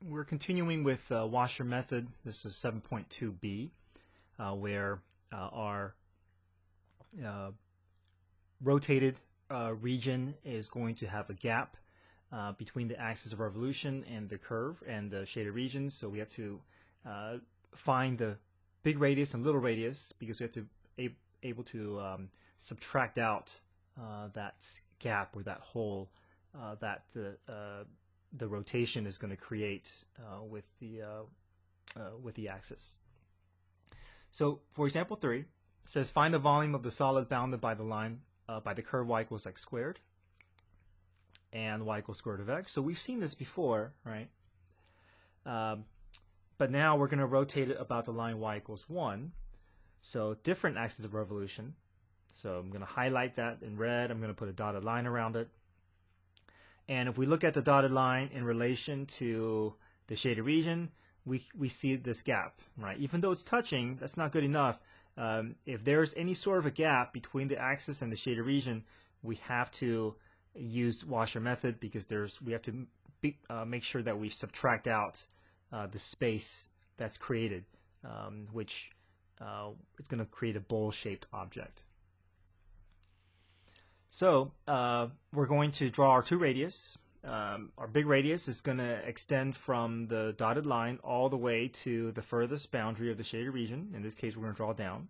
We're continuing with washer method. This is 7.2b, where our rotated region is going to have a gap between the axis of revolution and the curve and the shaded region. So we have to find the big radius and little radius, because we have to able to subtract out that gap or that hole that the rotation is going to create with the axis. So for example 3, it says find the volume of the solid bounded by the line by the curve y equals x squared and y equals square root of x. So we've seen this before, right? But now we're going to rotate it about the line y equals 1. So different axis of revolution. So I'm going to highlight that in red. I'm going to put a dotted line around it. And if we look at the dotted line in relation to the shaded region, we see this gap, right? Even though it's touching, that's not good enough. If there's any sort of a gap between the axis and the shaded region, we have to use washer method, because we have to make sure that we subtract out the space that's created, which it's going to create a bowl-shaped object. So we're going to draw our two radius. Our big radius is going to extend from the dotted line all the way to the furthest boundary of the shaded region. In this case, we're going to draw down.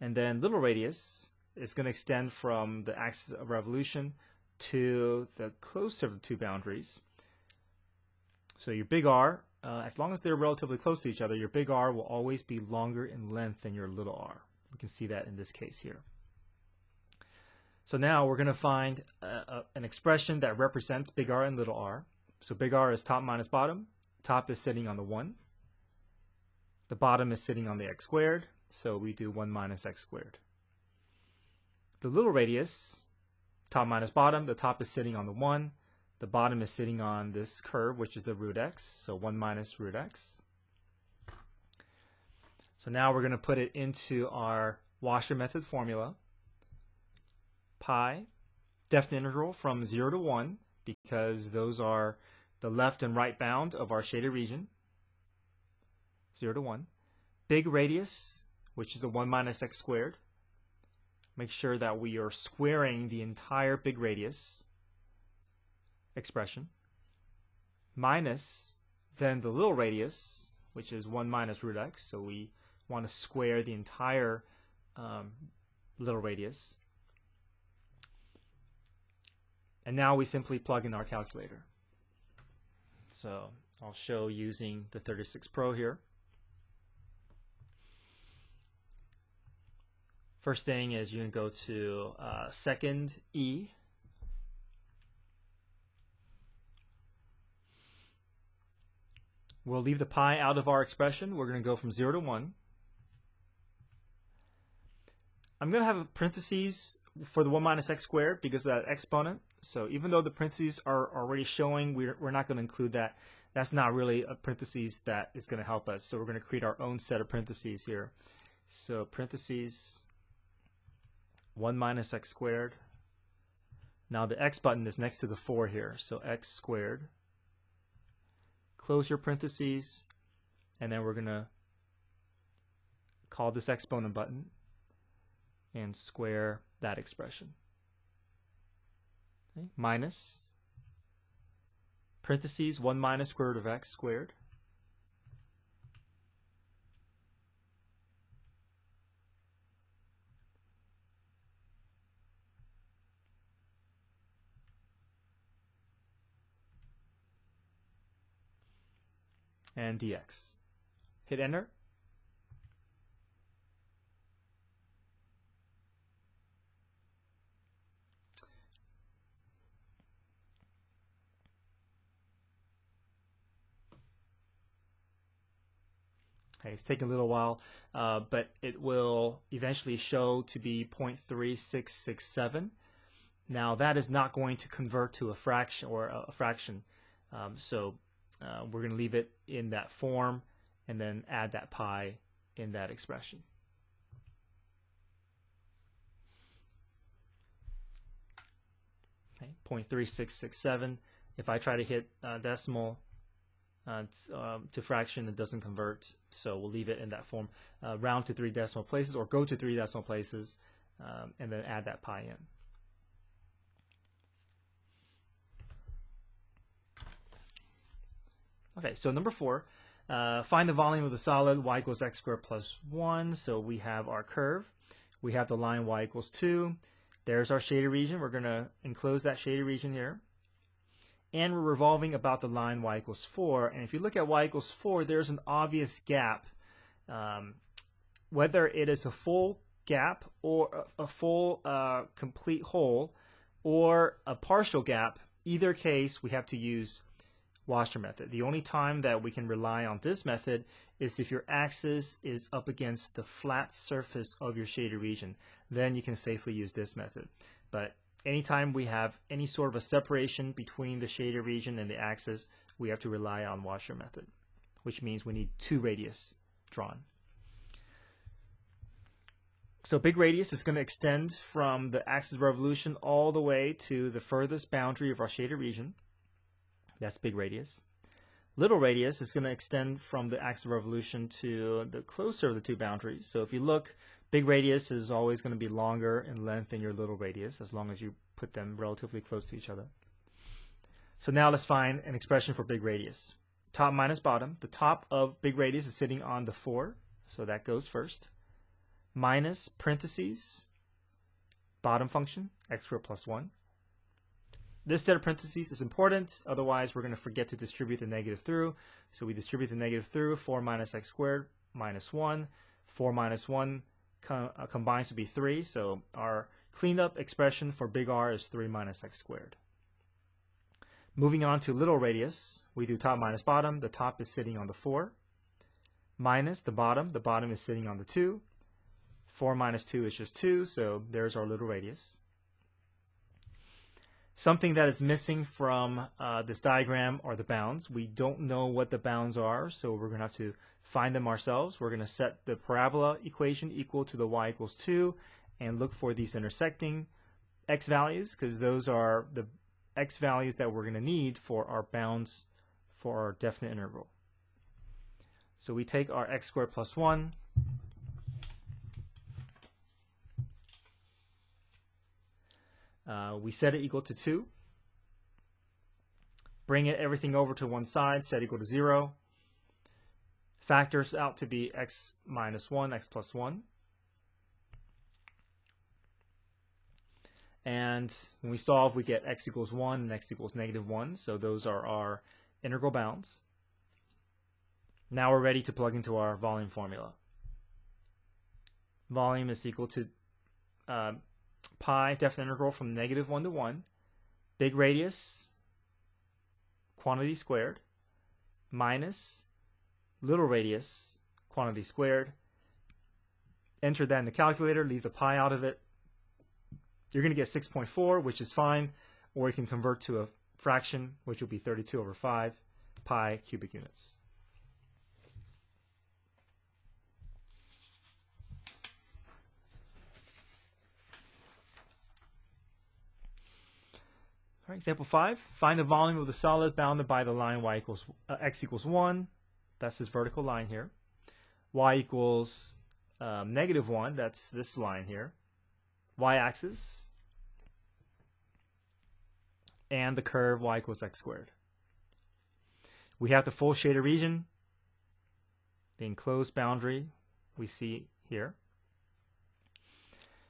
And then little radius is going to extend from the axis of revolution to the closer of the two boundaries. So your big R, as long as they're relatively close to each other, your big R will always be longer in length than your little r. We can see that in this case here. So now we're going to find an expression that represents big R and little r. So big R is top minus bottom. Top is sitting on the 1. The bottom is sitting on the x squared. So we do 1 minus x squared. The little radius, top minus bottom, the top is sitting on the 1. The bottom is sitting on this curve, which is the root x. So 1 minus root x. So now we're going to put it into our washer method formula. Pi, definite integral from 0 to 1, because those are the left and right bound of our shaded region. 0 to 1. Big radius, which is the 1 minus x squared. Make sure that we are squaring the entire big radius expression. Minus then the little radius, which is 1 minus root x. So we want to square the entire little radius. And now we simply plug in our calculator. So I'll show using the 36 Pro here. First thing is you can go to second E. We'll leave the pi out of our expression. We're going to go from 0 to 1. I'm going to have a parentheses for the 1 minus x squared because of that exponent. So even though the parentheses are already showing, we're not going to include that. That's not really a parentheses that is going to help us. So we're going to create our own set of parentheses here. So parentheses 1 minus x squared. Now the x button is next to the 4 here. So x squared. Close your parentheses. And then we're going to call this exponent button and square that expression. Okay. Minus parentheses 1 minus square root of x squared. And dx. Hit enter. Okay, it's taking a little while, but it will eventually show to be 0.3667. Now that is not going to convert to a fraction or a fraction, so we're going to leave it in that form and then add that pi in that expression. Okay, 0.3667. If I try to hit decimal, To fraction, it doesn't convert, so we'll leave it in that form. Round to 3 decimal places, or go to 3 decimal places, and then add that pi in. Okay, so number 4, find the volume of the solid y equals x squared plus 1. So we have our curve. We have the line y equals 2. There's our shaded region. We're going to enclose that shaded region here. And we're revolving about the line y equals 4. And if you look at y equals 4, there's an obvious gap. Whether it is a full gap or a full complete hole or a partial gap, either case we have to use washer method. The only time that we can rely on this method is if your axis is up against the flat surface of your shaded region. Then you can safely use this method. But anytime we have any sort of a separation between the shaded region and the axis, we have to rely on washer method, which means we need 2 radius drawn. So big radius is going to extend from the axis of revolution all the way to the furthest boundary of our shaded region. That's big radius. Little radius is going to extend from the axis of revolution to the closer of the 2 boundaries. So if you look, big radius is always going to be longer in length than your little radius, as long as you put them relatively close to each other. So now let's find an expression for big radius. Top minus bottom. The top of big radius is sitting on the 4, so that goes first. Minus parentheses, bottom function, x squared plus 1. This set of parentheses is important, otherwise we're going to forget to distribute the negative through. So we distribute the negative through, 4 minus x squared minus 1. 4 minus 1 combines to be 3, so our cleaned up expression for big R is 3 minus x squared. Moving on to little radius, we do top minus bottom. The top is sitting on the 4. Minus the bottom is sitting on the 2. 4 minus 2 is just 2, so there's our little radius. Something that is missing from this diagram are the bounds. We don't know what the bounds are, so we're going to have to find them ourselves. We're going to set the parabola equation equal to the y equals 2 and look for these intersecting x values, because those are the x values that we're going to need for our bounds for our definite integral. So we take our x squared plus 1. We set it equal to 2. Bring everything over to one side, set equal to 0. Factors out to be x minus 1, x plus 1. And when we solve, we get x equals 1 and x equals negative 1. So those are our integral bounds. Now we're ready to plug into our volume formula. Volume is equal to pi, definite integral from negative 1 to 1, big radius, quantity squared, minus little radius, quantity squared. Enter that in the calculator, leave the pi out of it. You're going to get 6.4, which is fine, or you can convert to a fraction, which will be 32 over 5 pi cubic units. All right, example 5, find the volume of the solid bounded by the line x equals 1. That's this vertical line here. Y equals negative 1. That's this line here. Y-axis. And the curve y equals x squared. We have the full shaded region, the enclosed boundary we see here.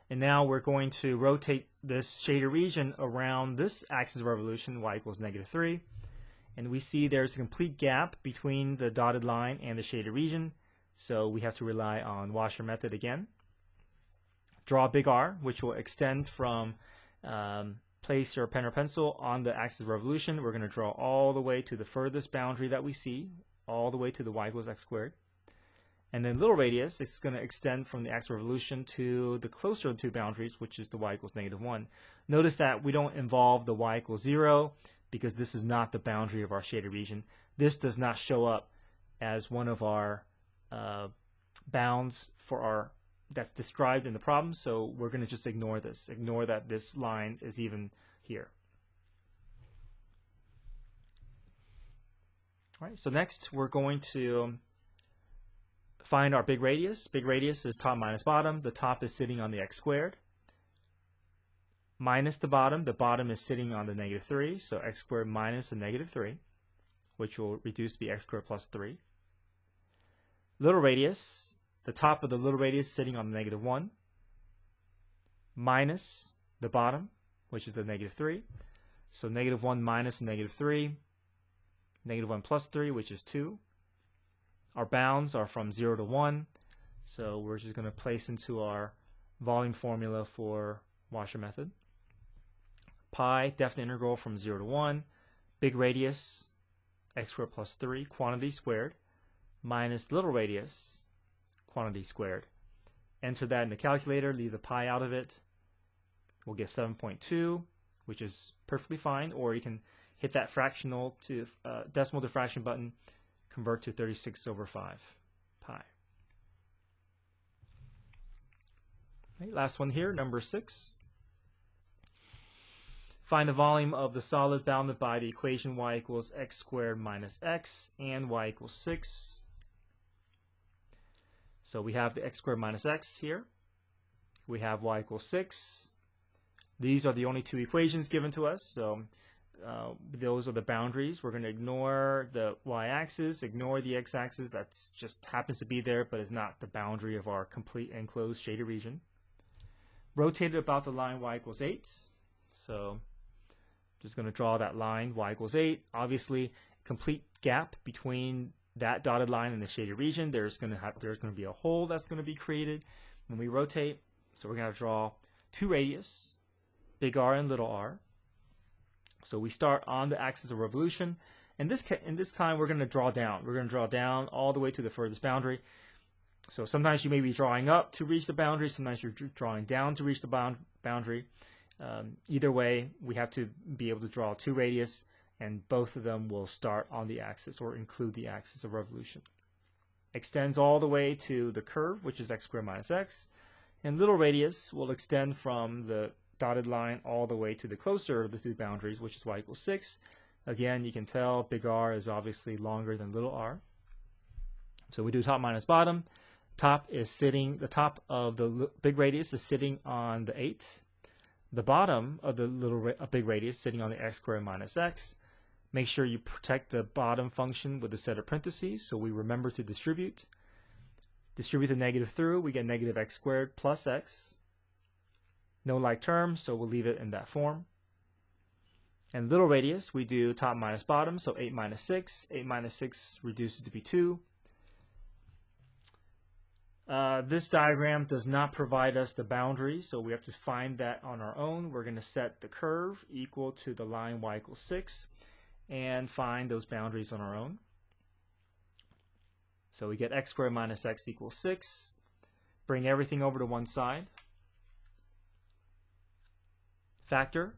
And now we're going to rotate this shaded region around this axis of revolution, y equals negative 3. And we see there's a complete gap between the dotted line and the shaded region. So we have to rely on washer method again. Draw big R, which will extend from, place your pen or pencil on the axis of revolution. We're going to draw all the way to the furthest boundary that we see, all the way to the y equals x squared. And then little radius is going to extend from the axis of revolution to the closer of the 2 boundaries, which is the y equals negative 1. Notice that we don't involve the y equals 0 because this is not the boundary of our shaded region. This does not show up as one of our bounds for our that's described in the problem, so we're going to just ignore this. Ignore that this line is even here. All right, so next we're going to find our big radius. Big radius is top minus bottom. The top is sitting on the x squared. Minus the bottom is sitting on the negative 3, so x squared minus the negative 3, which will reduce to be x squared plus 3. Little radius, the top of the little radius sitting on the negative 1, minus the bottom, which is the negative 3. So negative 1 minus negative 3, negative 1 plus 3, which is 2. Our bounds are from 0 to 1, so we're just going to place into our volume formula for washer method. Pi, definite integral from 0 to 1, big radius, x squared plus 3, quantity squared, minus little radius, quantity squared. Enter that in the calculator, leave the pi out of it. We'll get 7.2, which is perfectly fine, or you can hit that fractional to decimal to fraction button, convert to 36 over 5 pi. Okay, last one here, number 6. Find the volume of the solid bounded by the equation y equals x squared minus x and y equals 6. So we have the x squared minus x here. We have y equals 6. These are the only two equations given to us, so those are the boundaries. We're going to ignore the y-axis, ignore the x-axis. That just happens to be there, but is not the boundary of our complete enclosed shaded region. Rotate it about the line y equals 8. So just going to draw that line y equals 8. Obviously, complete gap between that dotted line and the shaded region. There's going to be a hole that's going to be created when we rotate. So we're going to draw two radius, big R and little r. So we start on the axis of revolution. In this time, we're going to draw down. We're going to draw down all the way to the furthest boundary. So sometimes you may be drawing up to reach the boundary. Sometimes you're drawing down to reach the boundary. Either way, we have to be able to draw two radius, and both of them will start on the axis or include the axis of revolution. Extends all the way to the curve, which is x squared minus x. And little radius will extend from the dotted line all the way to the closer of the two boundaries, which is y equals 6. Again, you can tell big R is obviously longer than little r. So we do top minus bottom. The top of the big radius is sitting on the 8. The bottom of the big radius sitting on the x squared minus x. Make sure you protect the bottom function with a set of parentheses, so we remember to distribute. Distribute the negative through, we get negative x squared plus x. No like terms, so we'll leave it in that form. And little radius, we do top minus bottom, so 8 minus 6. 8 minus 6 reduces to be 2. This diagram does not provide us the boundary, so we have to find that on our own. We're going to set the curve equal to the line y equals 6 and find those boundaries on our own. So we get x squared minus x equals 6. Bring everything over to one side. Factor.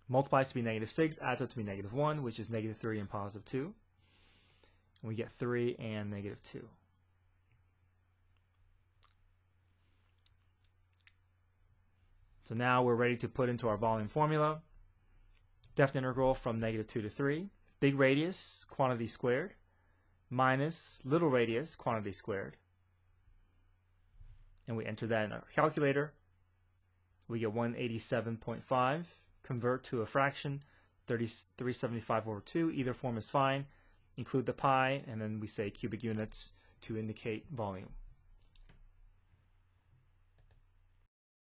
Multiplies to be negative 6, adds up to be negative 1, which is negative 3 and positive 2. And we get 3 and negative 2. So now we're ready to put into our volume formula. Definite integral from negative 2 to 3. Big radius, quantity squared, minus little radius, quantity squared. And we enter that in our calculator. We get 187.5. Convert to a fraction, 375 over 2. Either form is fine. Include the pi, and then we say cubic units to indicate volume.